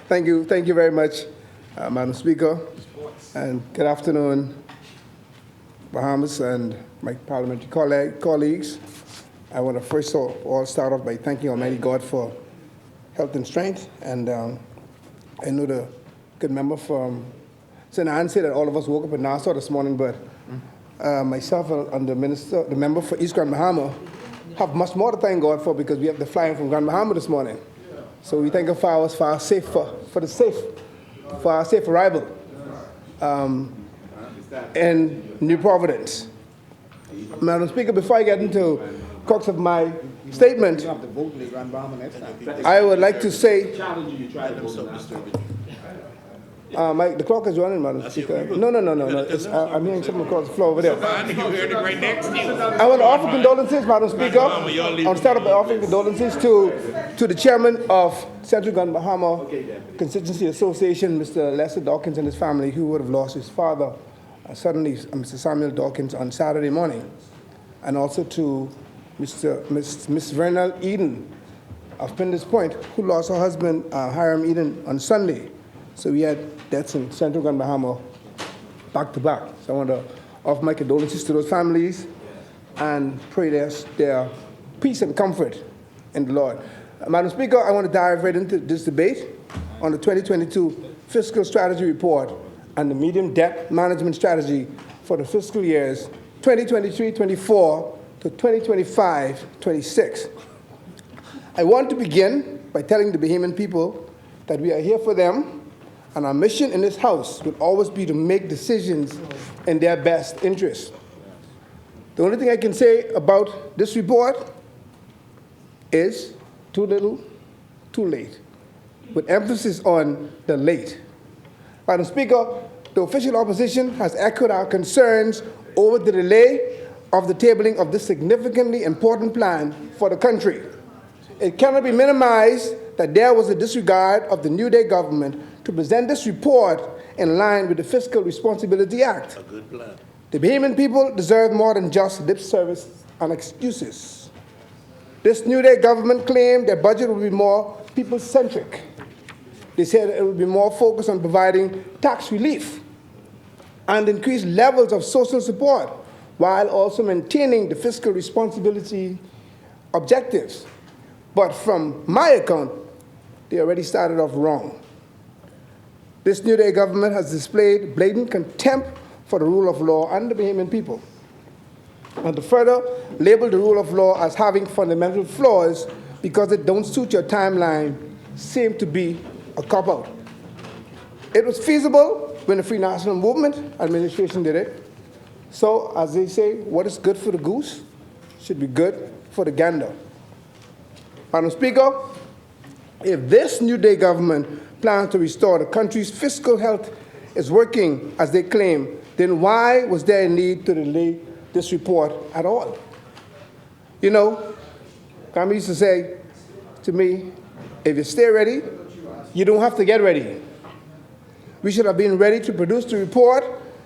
Thank you very much, Madam Speaker, and good afternoon, Bahamas and my parliamentary colleagues. I want to first of all start off by thanking Almighty God for health and strength, and I know the good member from St. Anne said that all of us woke up in Nassau this morning, but myself and the member for East Grand Bahama have much more to thank God for because we have the flying from Grand Bahama this morning. So we thank Him for our safe arrival in New Providence. Madam Speaker, before I get into the crux of my statement, I would like to say, the clock is running, Madam Speaker. No. I'm hearing something across the floor over there. I want to offer condolences, Madam Speaker. I want to start off by offering condolences to the chairman of Central Grand Bahama Constituency Association, Mr. Lester Dawkins, and his family, who would have lost his father suddenly, Mr. Samuel Dawkins, on Saturday morning, and also to Miss Vernal Eden of Pinders Point, who lost her husband, Iram Eden, on Sunday. So we had deaths in Central Grand Bahama back to back. So I want to offer my condolences to those families and pray their peace and comfort in the Lord. Madam Speaker, I want to dive right into this debate on the 2022 Fiscal Strategy Report and the Medium Debt Management Strategy for the fiscal years 2023-24 to 2025-26. I want to begin by telling the Bahamian people that we are here for them, and our mission in this House will always be to make decisions in their best interest. The only thing I can say about this report is too little, too late, with emphasis on the late. Madam Speaker, the official opposition has echoed our concerns over the delay of the tabling of this significantly important plan for the country. It cannot be minimized that there was a disregard of the New Day government to present this report in line with the Fiscal Responsibility Act. A good plan. The Bahamian people deserve more than just lip service and excuses. This New Day government claimed their budget would be more people-centric. They said it would be more focused on providing tax relief and increased levels of social support while also maintaining the fiscal responsibility objectives. But from my account, they already started off wrong. This New Day government has displayed blatant contempt for the rule of law and the Bahamian people. And to further label the rule of law as having fundamental flaws because it don't suit your timeline seemed to be a cop-out. It was feasible when the Free National Movement administration did it. So, as they say, what is good for the goose should be good for the gander. Madam Speaker, if this New Day government plans to restore the country's fiscal health is working as they claim, then why was there a need to delay this report at all? You know, Kami used to say to me, if you stay ready, you don't have to get ready. We should have been ready to produce the report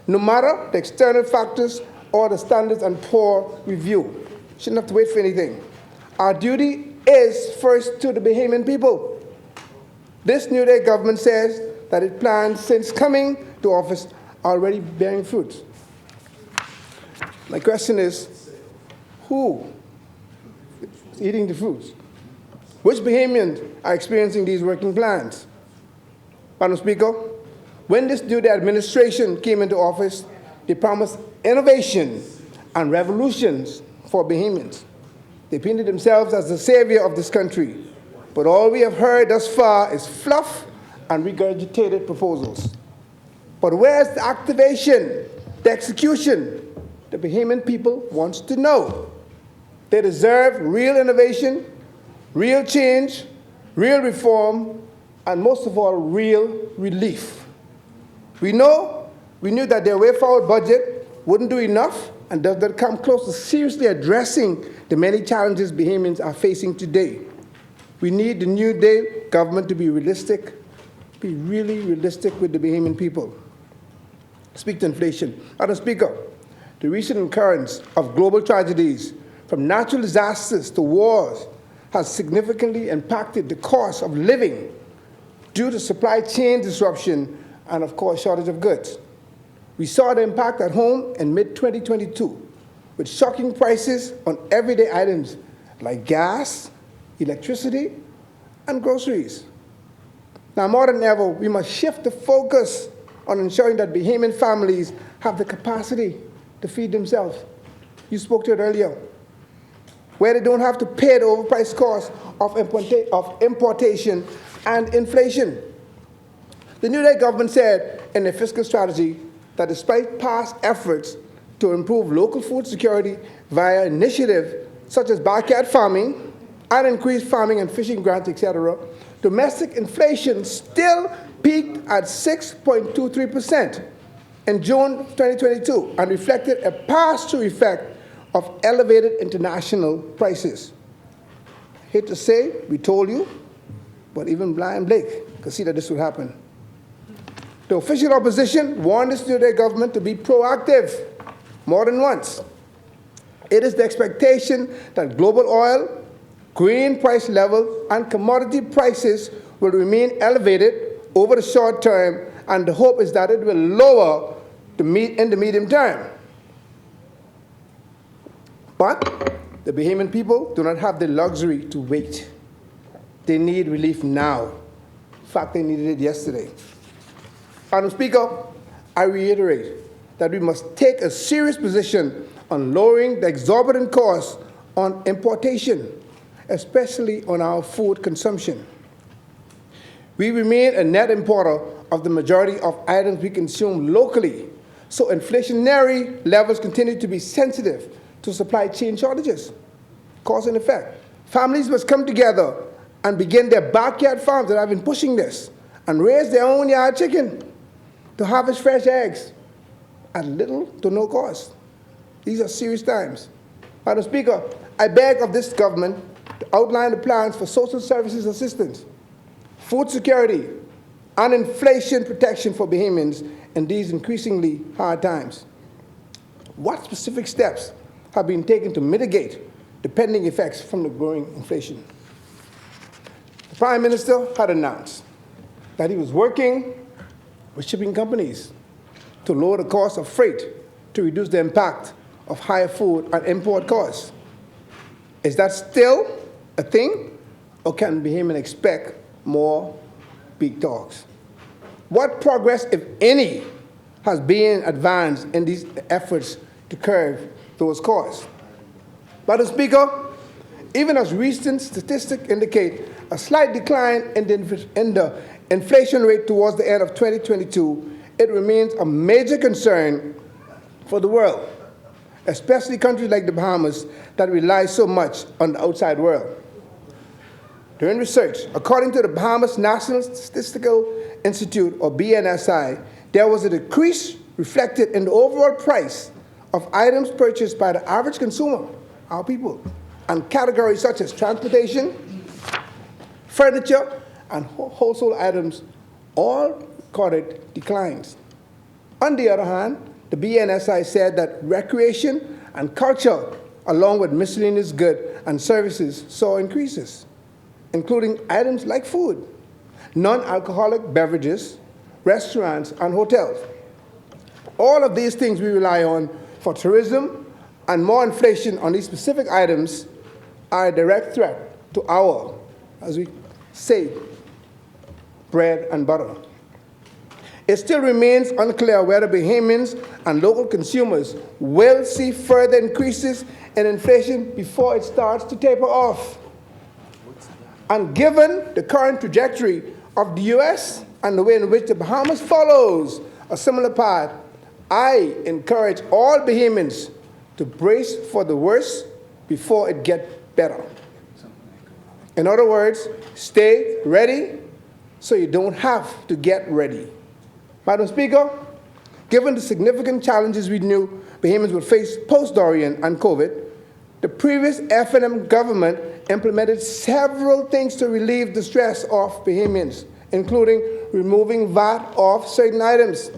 no matter the external factors or the Standards and Poor review. Shouldn't have to wait for anything. Our duty is first to the Bahamian people. This New Day government says that its plans since coming to office are already bearing fruit. My question is, who is eating the fruits? Which Bahamians are experiencing these working plans? Madam Speaker, when this New Day administration came into office, they promised innovation and revolutions for Bahamians. They painted themselves as the savior of this country. But all we have heard thus far is fluff and regurgitated proposals. But where's the activation, the execution? The Bahamian people wants to know. They deserve real innovation, real change, real reform, and most of all, real relief. We knew that their way forward budget wouldn't do enough and does not come close to seriously addressing the many challenges Bahamians are facing today. We need the New Day government to be realistic, be really realistic with the Bahamian people. Speak to inflation. Madam Speaker, the recent occurrence of global tragedies, from natural disasters to wars, has significantly impacted the cost of living due to supply chain disruption and, of course, shortage of goods. We saw the impact at home in mid-2022 with shocking prices on everyday items like gas, electricity, and groceries. Now, more than ever, we must shift the focus on ensuring that Bahamian families have the capacity to feed themselves. You spoke to it earlier, where they don't have to pay the overpriced cost of importation and inflation. The New Day government said in their fiscal strategy that despite past efforts to improve local food security via initiatives such as backyard farming and increased farming and fishing grants, etc., domestic inflation still peaked at 6.23% in June 2022 and reflected a pass-through effect of elevated international prices. I hate to say, we told you, but even Blind Blake could see that this would happen. The official opposition warned this New Day government to be proactive more than once. It is the expectation that global oil, grain price levels, and commodity prices will remain elevated over the short term, and the hope is that it will lower in the medium term. But the Bahamian people do not have the luxury to wait. They need relief now. In fact, they needed it yesterday. Madam Speaker, I reiterate that we must take a serious position on lowering the exorbitant costs on importation, especially on our food consumption. We remain a net importer of the majority of items we consume locally, so inflationary levels continue to be sensitive to supply chain shortages. Cause and effect. Families must come together and begin their backyard farms that have been pushing this and raise their own yard chicken to harvest fresh eggs at little to no cost. These are serious times. Madam Speaker, I beg of this government to outline the plans for social services assistance, food security, and inflation protection for Bahamians in these increasingly hard times. What specific steps have been taken to mitigate the pending effects from the growing inflation? The Prime Minister had announced that he was working with shipping companies to lower the cost of freight to reduce the impact of higher food and import costs. Is that still a thing, or can Bahamians expect more big talks? What progress, if any, has been advanced in these efforts to curb those costs? Madam Speaker, even as recent statistics indicate a slight decline in the inflation rate towards the end of 2022, it remains a major concern for the world, especially countries like the Bahamas that rely so much on the outside world. During research, according to the Bahamas National Statistical Institute, or BNSI, there was a decrease reflected in the overall price of items purchased by the average consumer, our people, and categories such as transportation, furniture, and household items all recorded declines. On the other hand, the BNSI said that recreation and culture, along with miscellaneous goods and services, saw increases, including items like food, non-alcoholic beverages, restaurants, and hotels. All of these things we rely on for tourism, and more inflation on these specific items are a direct threat to our, as we say, bread and butter. It still remains unclear whether Bahamians and local consumers will see further increases in inflation before it starts to taper off. And given the current trajectory of the US and the way in which the Bahamas follows a similar path, I encourage all Bahamians to brace for the worst before it gets better. In other words, stay ready so you don't have to get ready. Madam Speaker, given the significant challenges we knew Bahamians would face post-Dorian and COVID, the previous FNM government implemented several things to relieve the stress of Bahamians, including removing VAT off certain items.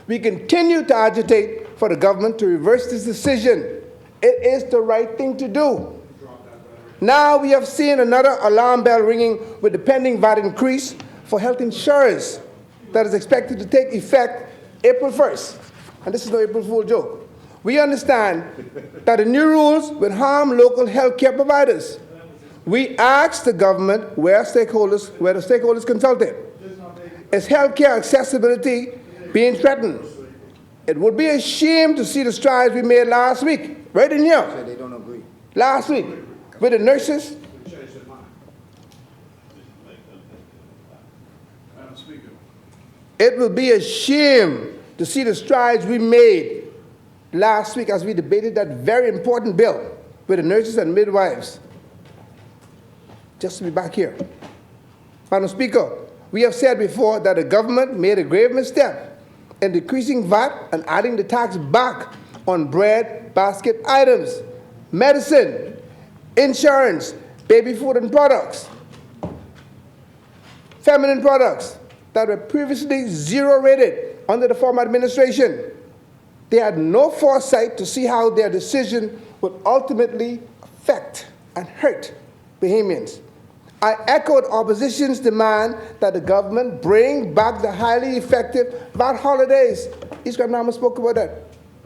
We continue to agitate for the government to reverse this decision. It is the right thing to do. Now we have seen another alarm bell ringing with the pending VAT increase for health insurance that is expected to take effect April 1st. And this is no April Fool joke. We understand that the new rules will harm local healthcare providers. We asked the government where the stakeholders consulted. Is healthcare accessibility being threatened? It would be a shame to see the strides we made last week, right in here. So they don't agree. Last week, with the nurses. It will be a shame to see the strides we made last week as we debated that very important bill with the nurses and midwives. Just to be back here. Madam Speaker, we have said before that the government made a grave misstep in decreasing VAT and adding the tax back on bread basket items, medicine, insurance, baby food and products, feminine products that were previously zero-rated under the former administration. They had no foresight to see how their decision would ultimately affect and hurt Bahamians. I echoed opposition's demand that the government bring back the highly effective VAT holidays. East Bahama spoke about that,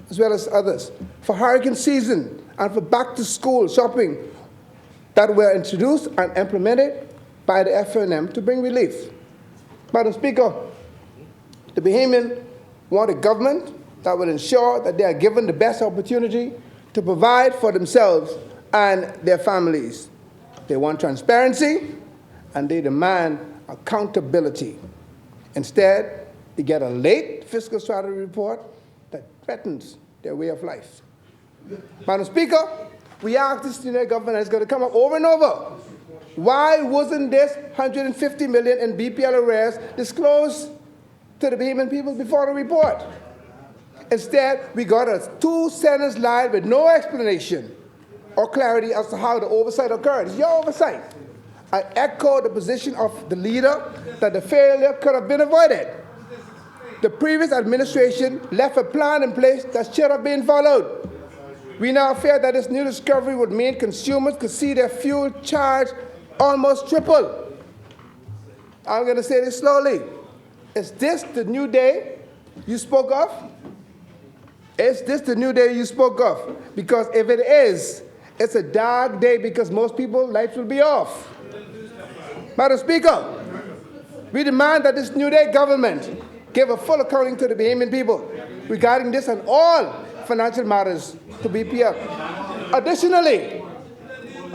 as well as others, for hurricane season and for back-to-school shopping that were introduced and implemented by the FNM to bring relief. Madam Speaker, the Bahamian want a government that will ensure that they are given the best opportunity to provide for themselves and their families. They want transparency, and they demand accountability. Instead, they get a late fiscal strategy report that threatens their way of life. Madam Speaker, we asked this senior government, and it's going to come up over and over. Why wasn't this $150 million in BPL arrears disclosed to the Bahamian people before the report? Instead, we got a 2-sentence line with no explanation or clarity as to how the oversight occurred. It's your oversight. I echo the position of the leader that the failure could have been avoided. The previous administration left a plan in place that should have been followed. We now fear that this new discovery would mean consumers could see their fuel charge almost triple. I'm going to say this slowly. Is this the new day you spoke of? Is this the new day you spoke of? Because if it is, it's a dark day because most people's lights will be off. Madam Speaker, we demand that this new day government give a full accounting to the Bahamian people regarding this and all financial matters to BPF. Additionally,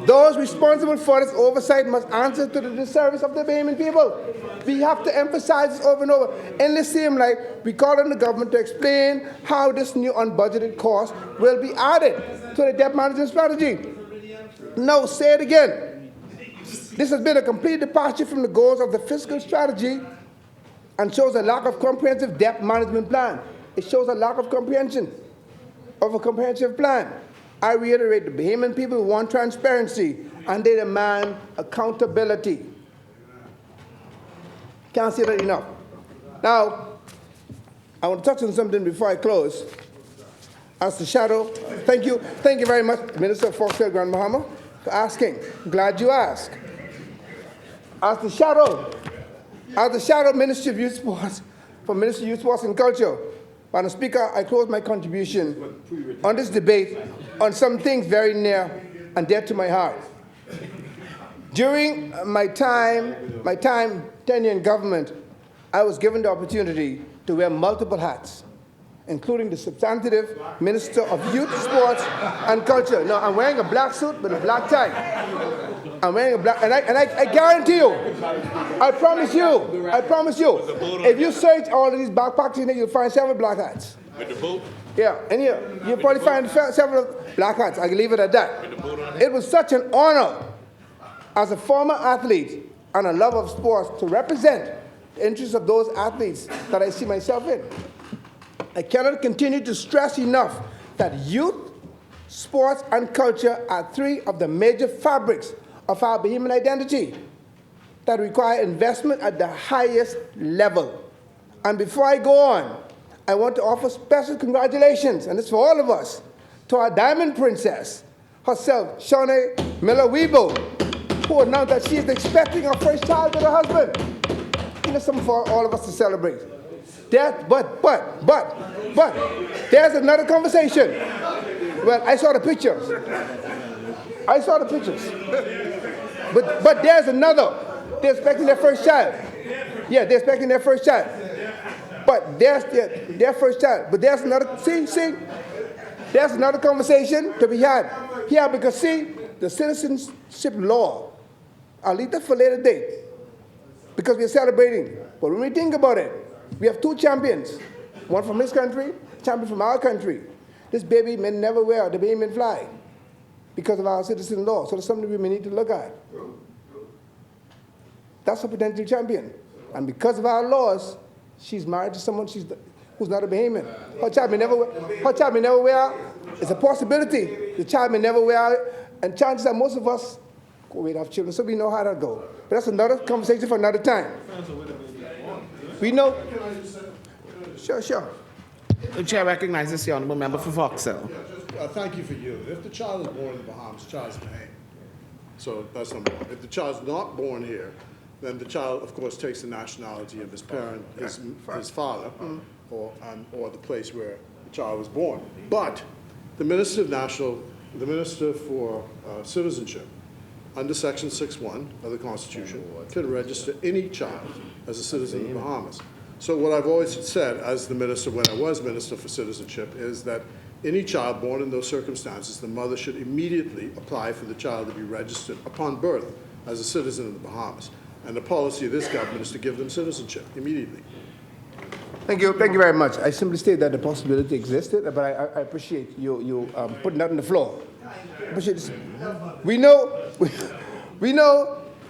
those responsible for this oversight must answer to the disservice of the Bahamian people. We have to emphasize this over and over. In the same light, we call on the government to explain how this new unbudgeted cost will be added to the debt management strategy. No, say it again. This has been a complete departure from the goals of the fiscal strategy and shows a lack of comprehensive debt management plan. It shows a lack of comprehension of a comprehensive plan. I reiterate, the Bahamian people want transparency and they demand accountability. Can't say that enough. Now, I want to touch on something before I close. As the shadow, thank you very much, Minister of Fiscal, Grand Bahama, for asking. I'm glad you asked. As the shadow Minister of Youth Sports, for Minister of Youth Sports and Culture, Madam Speaker, I close my contribution on this debate on some things very near and dear to my heart. During my tenure in government, I was given the opportunity to wear multiple hats, including the substantive Minister of Youth, Sports, and Culture. Now, I'm wearing a black suit with a black tie. I'm wearing a black, and I guarantee you, I promise you, if you search all of these backpacks in there, you'll find several black hats. With the boot? Yeah, and here, you'll probably find several black hats. I can leave it at that. With the boot on it? It was such an honor as a former athlete and a lover of sports to represent the interests of those athletes that I see myself in. I cannot continue to stress enough that youth, sports, and culture are three of the major fabrics of our Bahamian identity that require investment at the highest level. And before I go on, I want to offer special congratulations, and it's for all of us, to our Diamond Princess herself, Shawnee Miller-Weebo, who announced that she is expecting her first child with her husband. expecting something for all of us to celebrate. But, there's another conversation. Well, I saw the pictures. But there's another. They're expecting their first child. Yeah, they're expecting their first child. But there's their first child. But there's another, see, there's another conversation to be had. Yeah, because see, the citizenship law, I'll leave that for a later date, because we're celebrating. But when we think about it, we have two champions, one from his country, champion from our country. This baby may never wear the Bahamian flag because of our citizen law. So that's something we may need to look at. That's a potential champion. And because of our laws, she's married to someone who's not a Bahamian. Her child may never wear. It's a possibility. The child may never wear it. And chances are most of us we'd have children, so we know how that goes. But that's another conversation for another time. We know. Sure. The chair recognizes the honourable member for Vauxhall. Thank you for you. If the child is born in the Bahamas, the child is Bahamian. So that's number one. If the child is not born here, then the child, of course, takes the nationality of his parent, his father, or the place where the child was born. But the Minister for Citizenship, under Section 6.1 of the Constitution, can register any child as a citizen of the Bahamas. So what I've always said as the minister, when I was Minister for Citizenship, is that any child born in those circumstances, the mother should immediately apply for the child to be registered upon birth as a citizen of the Bahamas. And the policy of this government is to give them citizenship immediately. Thank you very much. I simply state that the possibility existed, but I appreciate you putting that on the floor. Appreciate this. We know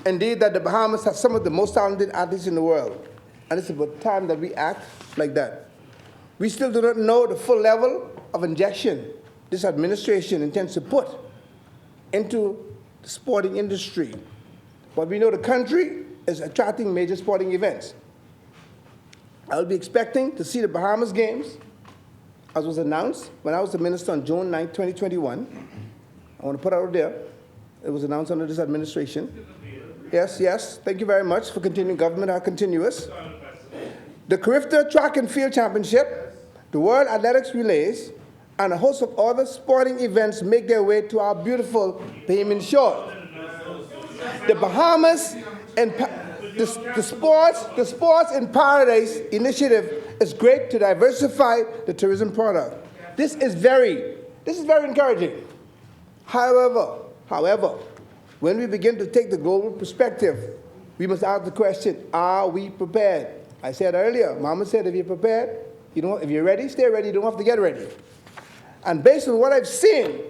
indeed that the Bahamas have some of the most talented athletes in the world, and it's about time that we act like that. We still do not know the full level of injection this administration intends to put into the sporting industry, but we know the country is attracting major sporting events. I'll be expecting to see the Bahamas Games, as was announced when I was the minister on June 9, 2021. I want to put it out there. It was announced under this administration. Yes, thank you very much for continuing government, our continuous. The Carifta Track and Field Championship, the World Athletics Relays, and a host of other sporting events make their way to our beautiful Bahamian shore. The Bahamas and the Sports in Paradise initiative is great to diversify the tourism product. This is very encouraging. However, when we begin to take the global perspective, we must ask the question, are we prepared? I said earlier, Mama said if you're prepared, if you're ready, stay ready, you don't have to get ready. And based on what I've seen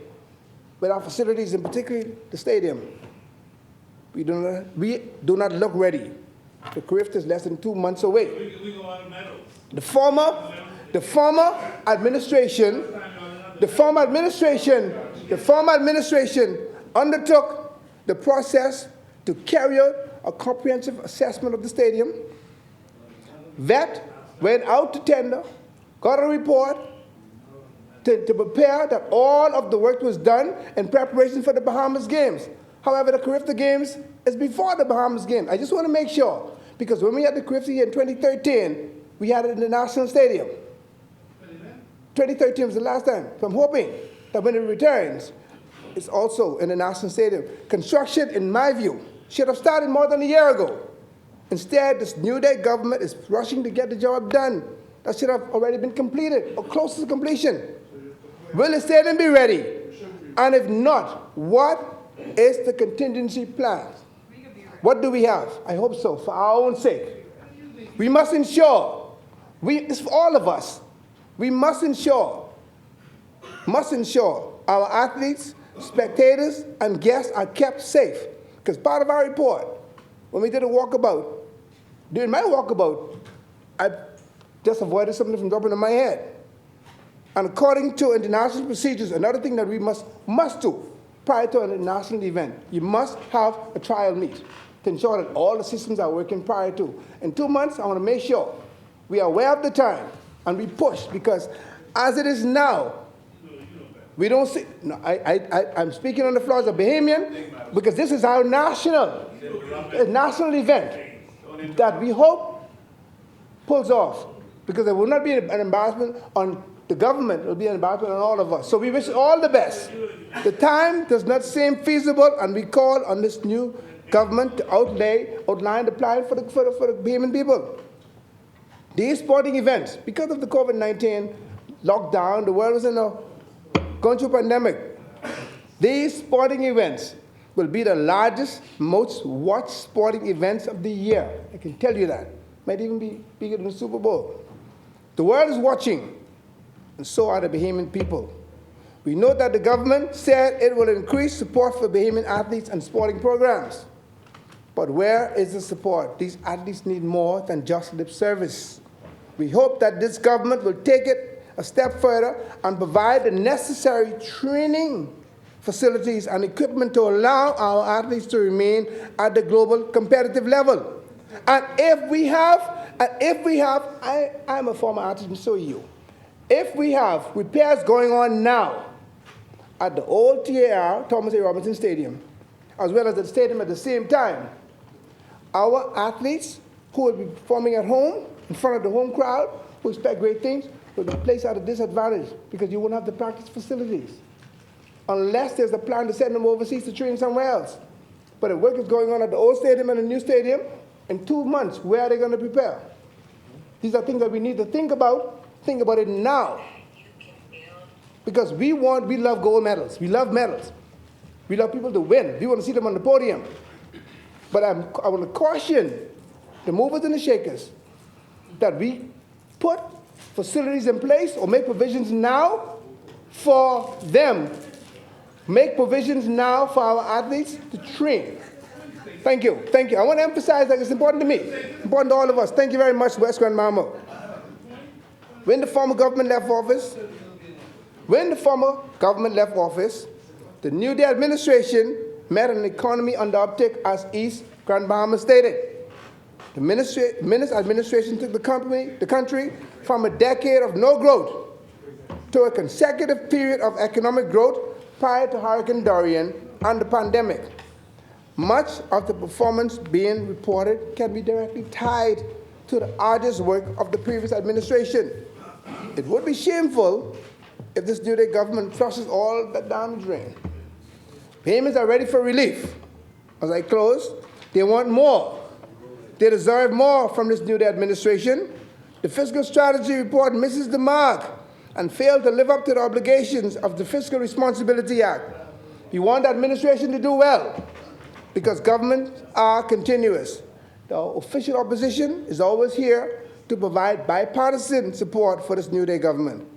with our facilities, in particular the stadium, we do not look ready. The Carifta is less than 2 months away. The former administration undertook the process to carry out a comprehensive assessment of the stadium. Vet went out to tender, got a report to prepare that all of the work was done in preparation for the Bahamas Games. However, the Carifta Games is before the Bahamas Games. I just want to make sure, because when we had the Carifta here in 2013, we had it in the National Stadium. 2013 was the last time. So I'm hoping that when it returns, it's also in the National Stadium. Construction, in my view, should have started more than a year ago. Instead, this New Day government is rushing to get the job done. That should have already been completed or close to completion. Will the stadium be ready? And if not, what is the contingency plan? What do we have? I hope so, for our own sake. We must ensure, it's for all of us, we must ensure our athletes, spectators, and guests are kept safe. Because part of our report, when we did a walkabout, during my walkabout, I just avoided something from dropping in my head. And according to international procedures, another thing that we must do prior to an international event, you must have a trial meet to ensure that all the systems are working prior to. In 2 months, I want to make sure we are aware of the time and we push, because as it is now, we don't see, no, I'm speaking on the floor as a Bahamian, because this is our national event that we hope pulls off, because it will not be an embarrassment on the government, it will be an embarrassment on all of us. So we wish all the best. The time does not seem feasible, and we call on this new government to outline the plan for the Bahamian people. These sporting events, because of the COVID-19 lockdown, the world was going through a pandemic. These sporting events will be the largest, most watched sporting events of the year. I can tell you that. Might even be bigger than the Super Bowl. The world is watching, and so are the Bahamian people. We know that the government said it will increase support for Bahamian athletes and sporting programs. But where is the support? These athletes need more than just lip service. We hope that this government will take it a step further and provide the necessary training facilities and equipment to allow our athletes to remain at the global competitive level. And if we have, I'm a former athlete and so are you. If we have repairs going on now at the old TAR, Thomas A. Robinson Stadium, as well as the stadium at the same time, our athletes who will be performing at home in front of the home crowd, who expect great things, will be placed at a disadvantage because you won't have the practice facilities unless there's a plan to send them overseas to train somewhere else. But if work is going on at the old stadium and the new stadium, in 2 months, where are they going to prepare? These are things that we need to think about. Think about it now. Because we love gold medals. We love medals. We love people to win. We want to see them on the podium. But I want to caution the movers and the shakers that we put facilities in place or make provisions now for them. Make provisions now for our athletes to train. Thank you. Thank you. I want to emphasize that it's important to me, important to all of us. Thank you very much, West Grand Bahama. When the former government left office, the New Day administration met an economy under uptick, as East Grand Bahama stated. The Minister administration took the country from a decade of no growth to a consecutive period of economic growth prior to Hurricane Dorian and the pandemic. Much of the performance being reported can be directly tied to the arduous work of the previous administration. It would be shameful if this New Day government flushes all that down the drain. Payments are ready for relief. As I close, they want more. They deserve more from this New Day administration. The fiscal strategy report misses the mark and failed to live up to the obligations of the Fiscal Responsibility Act. We want the administration to do well, because governments are continuous. The official opposition is always here to provide bipartisan support for this New Day government.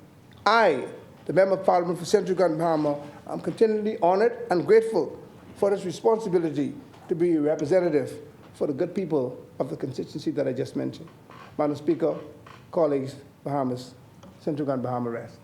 I, the Member of Parliament for Central Grand Bahama, am continually honored and grateful for this responsibility to be a representative for the good people of the constituency that I just mentioned. Madam Speaker, colleagues, Bahamas, Central Grand Bahama rest.